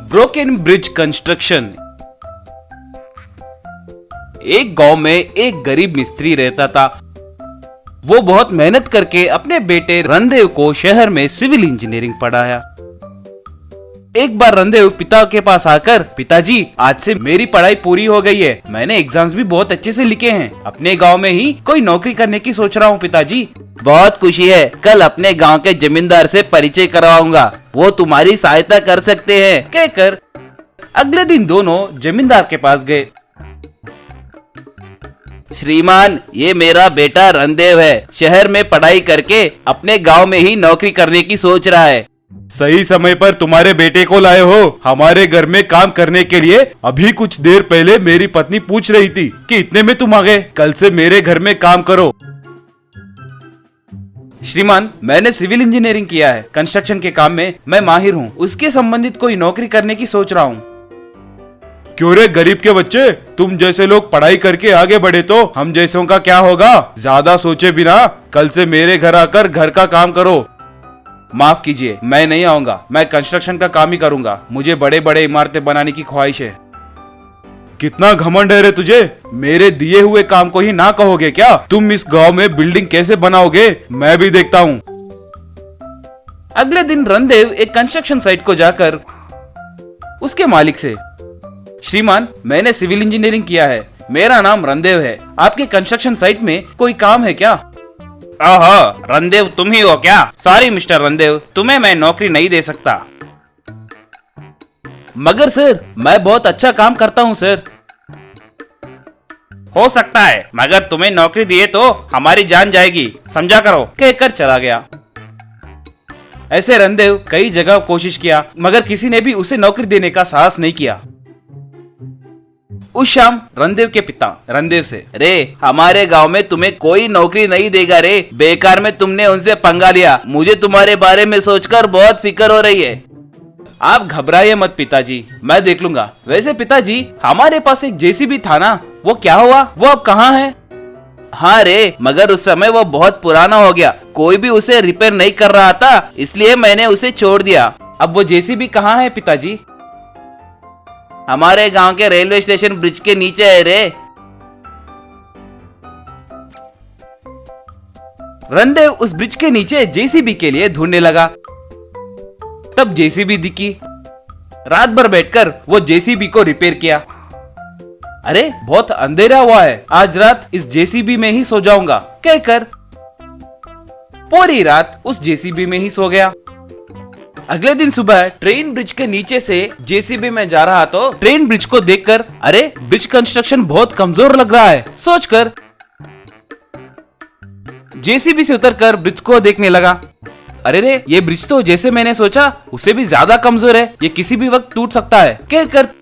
Broken bridge construction. एक गांव में एक गरीब मिस्त्री रहता था। वो बहुत मेहनत करके अपने बेटे रणदेव को शहर में सिविल इंजीनियरिंग पढ़ाया। एक बार रणदेव पिता के पास आकर, पिताजी आज से मेरी पढ़ाई पूरी हो गई है, मैंने एग्जाम्स भी बहुत अच्छे से लिखे हैं, अपने गांव में ही कोई नौकरी करने की सोच रहा हूँ पिताजी। बहुत खुशी है, कल अपने गांव के जमींदार से परिचय करवाऊंगा, वो तुम्हारी सहायता कर सकते हैं, कहकर अगले दिन दोनों जमींदार के पास गए। श्रीमान, ये मेरा बेटा रणदेव है, शहर में पढ़ाई करके अपने गांव में ही नौकरी करने की सोच रहा है। सही समय पर तुम्हारे बेटे को लाए हो। हमारे घर में काम करने के लिए अभी कुछ देर पहले मेरी पत्नी पूछ रही थी कि इतने में तुम आ गए। कल से मेरे घर में काम करो। श्रीमान, मैंने सिविल इंजीनियरिंग किया है, कंस्ट्रक्शन के काम में मैं माहिर हूँ, उसके संबंधित कोई नौकरी करने की सोच रहा हूँ। क्यों रे गरीब के बच्चे, तुम जैसे लोग पढ़ाई करके आगे बढ़े तो हम जैसों का क्या होगा। ज्यादा सोचे बिना कल से मेरे घर आकर घर का काम करो। माफ कीजिए, मैं नहीं आऊंगा, मैं कंस्ट्रक्शन का काम ही करूंगा, मुझे बड़े बड़े इमारतें बनाने की ख्वाहिश है। कितना घमंड है रे तुझे, मेरे दिए हुए काम को ही ना कहोगे क्या। तुम इस गांव में बिल्डिंग कैसे बनाओगे, मैं भी देखता हूँ। अगले दिन रणदेव एक कंस्ट्रक्शन साइट को जाकर उसके मालिक से, श्रीमान, मैंने सिविल इंजीनियरिंग किया है, मेरा नाम रणदेव है, आपके कंस्ट्रक्शन साइट में कोई काम है क्या। ओहो, रणदेव तुम ही हो क्या। सॉरी मिस्टर रणदेव, तुम्हें मैं नौकरी नहीं दे सकता। मगर सर, मैं बहुत अच्छा काम करता हूँ सर। हो सकता है, मगर तुम्हें नौकरी दिए तो हमारी जान जाएगी, समझा करो, कहकर चला गया। ऐसे रणदेव कई जगह कोशिश किया, मगर किसी ने भी उसे नौकरी देने का साहस नहीं किया। उस शाम रणदेव के पिता रणदेव से, रे हमारे गांव में तुम्हें कोई नौकरी नहीं देगा रे, बेकार में तुमने उनसे पंगा लिया, मुझे तुम्हारे बारे में सोचकर बहुत फिक्र हो रही है। आप घबराइए मत पिताजी, मैं देख लूंगा। वैसे पिताजी, हमारे पास एक जेसीबी था ना, वो क्या हुआ, वो अब कहाँ है। हाँ रे, मगर उस समय वो बहुत पुराना हो गया, कोई भी उसे रिपेयर नहीं कर रहा था, इसलिए मैंने उसे छोड़ दिया। अब वो जेसीबी कहाँ है पिताजी। हमारे गांव के रेलवे स्टेशन ब्रिज के नीचे है रे। रणदेव उस ब्रिज के नीचे जेसीबी के लिए ढूंढने लगा। तब जेसीबी दिखी। रात भर बैठकर वो जेसीबी को रिपेयर किया। अरे बहुत अंधेरा हुआ है, आज रात इस जेसीबी में ही सो जाऊंगा, कहकर पूरी रात उस जेसीबी में ही सो गया। अगले दिन सुबह ट्रेन ब्रिज के नीचे से जेसीबी में जा रहा तो ट्रेन ब्रिज को देखकर, अरे ब्रिज कंस्ट्रक्शन बहुत कमजोर लग रहा है, सोचकर जेसीबी से उतरकर ब्रिज को देखने लगा। अरे रे, ये ब्रिज तो जैसे मैंने सोचा उससे भी ज्यादा कमजोर है, ये किसी भी वक्त टूट सकता है, कहकर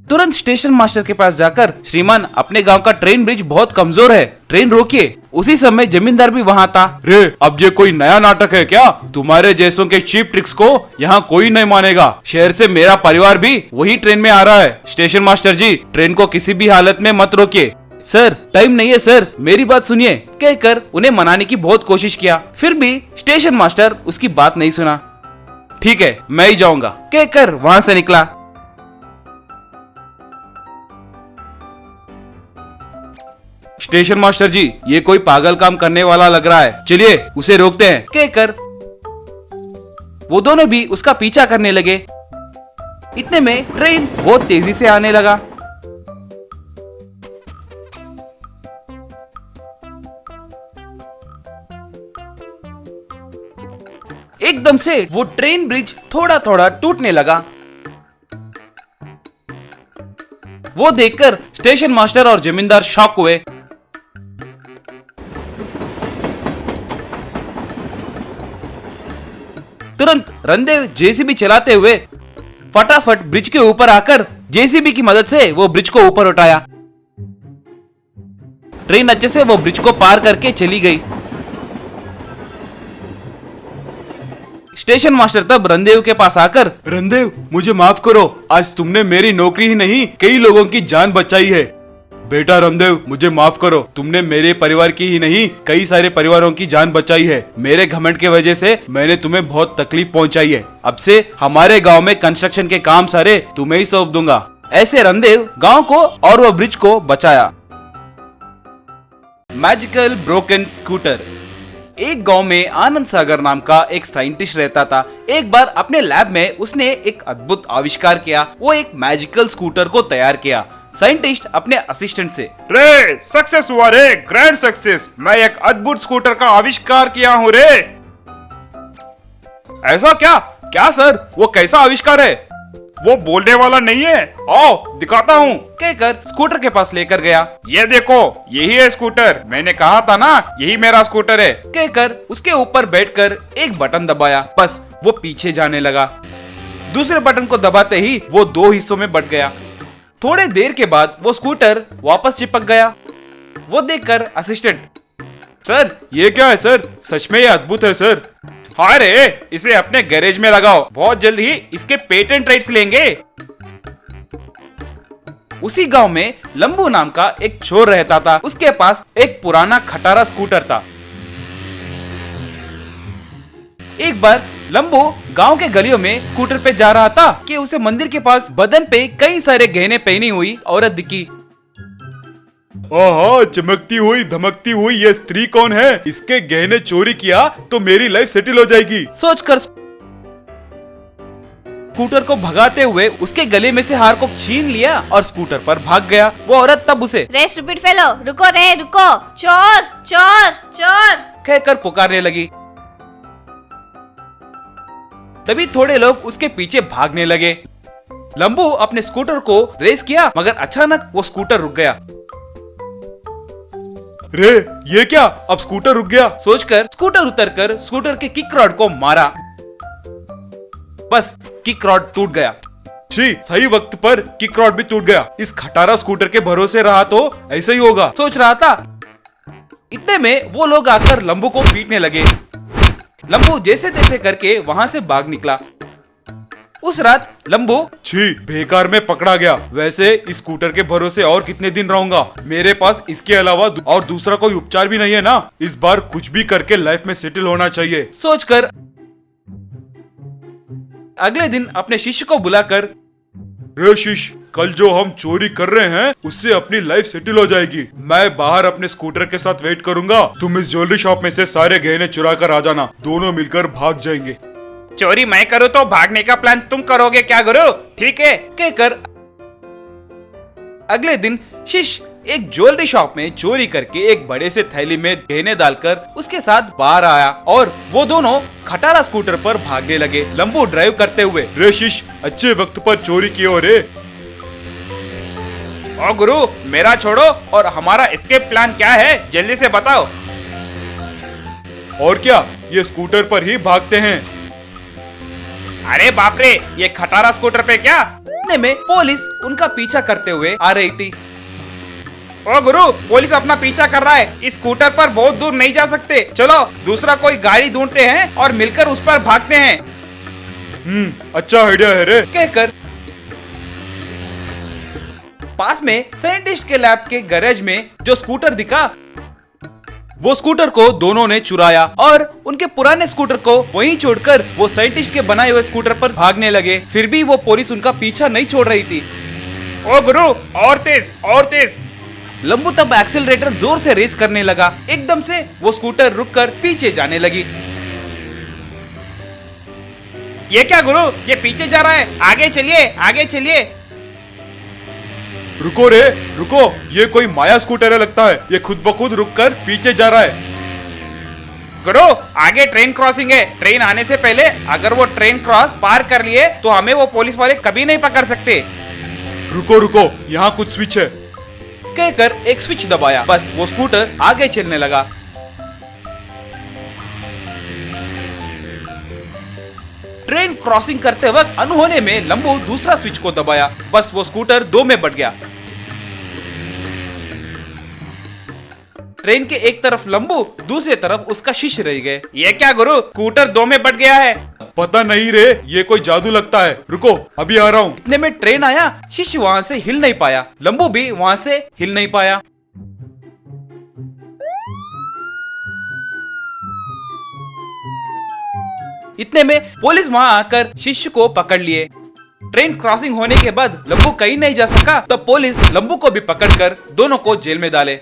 तुरंत स्टेशन मास्टर के पास जाकर, श्रीमान, अपने गांव का ट्रेन ब्रिज बहुत कमजोर है, ट्रेन रोकिए। उसी समय जमींदार भी वहां था। रे, अब ये कोई नया नाटक है क्या। तुम्हारे जैसों के चीप ट्रिक्स को यहाँ कोई नहीं मानेगा। शहर से मेरा परिवार भी वही ट्रेन में आ रहा है। स्टेशन मास्टर जी, ट्रेन को किसी भी हालत में मत रोकिए। सर, टाइम नहीं है सर, मेरी बात सुनिए, कहकर उन्हें मनाने की बहुत कोशिश किया, फिर भी स्टेशन मास्टर उसकी बात नहीं सुना। ठीक है, मैं ही जाऊंगा, कहकर वहां से निकला। स्टेशन मास्टर जी, ये कोई पागल काम करने वाला लग रहा है, चलिए उसे रोकते हैं, कहकर वो दोनों भी उसका पीछा करने लगे। इतने में ट्रेन बहुत तेजी से आने लगा। एकदम से वो ट्रेन ब्रिज थोड़ा थोड़ा टूटने लगा। वो देखकर स्टेशन मास्टर और जमींदार शॉक हुए। तुरंत रणदेव जेसीबी चलाते हुए फटाफट ब्रिज के ऊपर आकर जेसीबी की मदद से वो ब्रिज को ऊपर उठाया। ट्रेन अच्छे से वो ब्रिज को पार करके चली गई। स्टेशन मास्टर तब रणदेव के पास आकर, रणदेव, मुझे माफ करो, आज तुमने मेरी नौकरी ही नहीं कई लोगों की जान बचाई है। बेटा रामदेव, मुझे माफ करो। तुमने मेरे परिवार की ही नहीं कई सारे परिवारों की जान बचाई है। मेरे घमंड के वजह से मैंने तुम्हें बहुत तकलीफ पहुंचाई है। अब से हमारे गांव में कंस्ट्रक्शन के काम सारे तुम्हें ही सौंप दूंगा। ऐसे रणदेव गांव को और वो ब्रिज को बचाया। Magical broken scooter. एक गांव में आनंद सागर नाम का एक साइंटिस्ट रहता था। एक बार अपने लैब में उसने एक अद्भुत आविष्कार किया। वो एक मैजिकल स्कूटर को तैयार किया। साइंटिस्ट अपने असिस्टेंट से, रे सक्सेस हुआ रे, ग्रैंड सक्सेस। मैं एक अद्भुत स्कूटर का आविष्कार किया हूँ रे। ऐसा क्या? क्या सर, वो कैसा आविष्कार है? वो बोलने वाला नहीं है, आओ दिखाता हूँ, कहकर स्कूटर के पास लेकर गया। ये देखो, यही है स्कूटर। मैंने कहा था ना, यही मेरा स्कूटर है। कहकर उसके ऊपर बैठकर एक बटन दबाया। बस वो पीछे जाने लगा। दूसरे बटन को दबाते ही वो दो हिस्सों में बट गया। थोड़े देर के बाद वो स्कूटर वापस चिपक गया। वो देखकर असिस्टेंट, सर ये क्या है सर? सच में ये अद्भुत है सर। हाँ रे, इसे अपने गैरेज में लगाओ, बहुत जल्द ही इसके पेटेंट राइट्स लेंगे। उसी गांव में लंबू नाम का एक चोर रहता था। उसके पास एक पुराना खटारा स्कूटर था। एक बार लंबू गांव के गलियों में स्कूटर पे जा रहा था कि उसे मंदिर के पास बदन पे कई सारे गहने पहनी हुई औरत दिखी। ओहो, चमकती हुई धमकती हुई ये स्त्री कौन है? इसके गहने चोरी किया तो मेरी लाइफ सेटल हो जाएगी। सोचकर स्कूटर को भगाते हुए उसके गले में से हार को छीन लिया और स्कूटर पर भाग गया। वो औरत तब उसे, रे स्टूपिड फेलो, रुको रे रुको, चोर चोर चोर कहकर पुकारने लगी। तभी थोड़े लोग उसके पीछे भागने लगे। लंबू अपने स्कूटर को रेस किया, मगर अचानक वो स्कूटर रुक गया। रे ये क्या? अब स्कूटर रुक गया। सोचकर स्कूटर उतरकर स्कूटर के किक रॉड को मारा। बस किक रॉड टूट गया। जी, सही वक्त पर किक रॉड भी टूट गया। इस खटारा स्कूटर के भरोसे रहा तो ऐसा ही होगा, सोच रहा था। इतने में वो लोग आकर लंबू को पीटने लगे। लंबू जैसे तैसे करके वहां से भाग निकला। उस रात लंबू छी, बेकार में पकड़ा गया। वैसे इस स्कूटर के भरोसे और कितने दिन रहूंगा? मेरे पास इसके अलावा और दूसरा कोई उपचार भी नहीं है ना। इस बार कुछ भी करके लाइफ में सेटल होना चाहिए। सोचकर अगले दिन अपने शिष्य को बुलाकर, रे शिष्य, कल जो हम चोरी कर रहे हैं उससे अपनी लाइफ सेटल हो जाएगी। मैं बाहर अपने स्कूटर के साथ वेट करूंगा। तुम इस ज्वेलरी शॉप में से सारे गहने चुरा कर आ जाना। दोनों मिलकर भाग जाएंगे। चोरी मैं करूँ तो भागने का प्लान तुम करोगे क्या गुरु? ठीक है, कहकर अगले दिन शिष्य एक ज्वेलरी शॉप में चोरी करके एक बड़े से थैली में गहने डालकर उसके साथ बाहर आया और वो दोनों खटारा स्कूटर पर भागने लगे। लंबू ड्राइव करते हुए, रे शिष्य, अच्छे वक्त पर चोरी किए हो रे। ओ गुरु, मेरा छोड़ो और हमारा एस्केप प्लान क्या है? जल्दी से बताओ। और क्या, ये स्कूटर पर ही भागते हैं। अरे बाप रे, ये खटारा स्कूटर पे क्या? इतने में पुलिस उनका पीछा करते हुए आ रही थी। ओ गुरु, पुलिस अपना पीछा कर रहा है। इस स्कूटर पर बहुत दूर नहीं जा सकते। चलो दूसरा कोई गाड़ी ढूंढते हैं और मिलकर उस पर भागते हैं। अच्छा आइडिया है रे। कहकर पास में साइंटिस्ट के लैब के गैरेज में जो स्कूटर दिखा, वो स्कूटर को दोनों ने चुराया और उनके पुराने स्कूटर को वहीं छोड़कर वो साइंटिस्ट के बनाए हुए स्कूटर पर भागने लगे। फिर भी वो पुलिस उनका पीछा नहीं छोड़ रही थी। ओ गुरु, और तेज और तेज। लंबू तब एक्सेलरेटर जोर से रेस करने लगा। एकदम से वो स्कूटर रुककर पीछे जाने लगी। ये क्या गुरु, ये पीछे जा रहा है। आगे चलिए, आगे चलिए। रुको रे रुको, ये कोई माया स्कूटर है लगता है। ये खुद ब खुद रुककर पीछे जा रहा है। गुरु, आगे ट्रेन क्रॉसिंग है। ट्रेन आने से पहले अगर वो ट्रेन क्रॉस पार कर लिए तो हमें वो पुलिस वाले कभी नहीं पकड़ सकते। रुको रुको, यहाँ कुछ स्विच है। कहकर एक स्विच दबाया। बस वो स्कूटर आगे चलने लगा। ट्रेन क्रॉसिंग करते वक्त अनहोनी में लंबू दूसरा स्विच को दबाया। बस वो स्कूटर दो में बट गया। ट्रेन के एक तरफ लंबू, दूसरी तरफ उसका शिष्य रह गए। ये क्या गुरु, स्कूटर दो में बट गया है। पता नहीं रे, ये कोई जादू लगता है। रुको, अभी आ रहा हूँ। इतने में ट्रेन आया। शिष्य वहाँ से हिल नहीं पाया, लंबू भी वहाँ से हिल नहीं पाया। इतने में पुलिस वहाँ आकर शिष्य को पकड़ लिए। ट्रेन क्रॉसिंग होने के बाद लंबू कहीं नहीं जा सका, तब पुलिस लंबू को भी पकड़कर दोनों को जेल में डाले।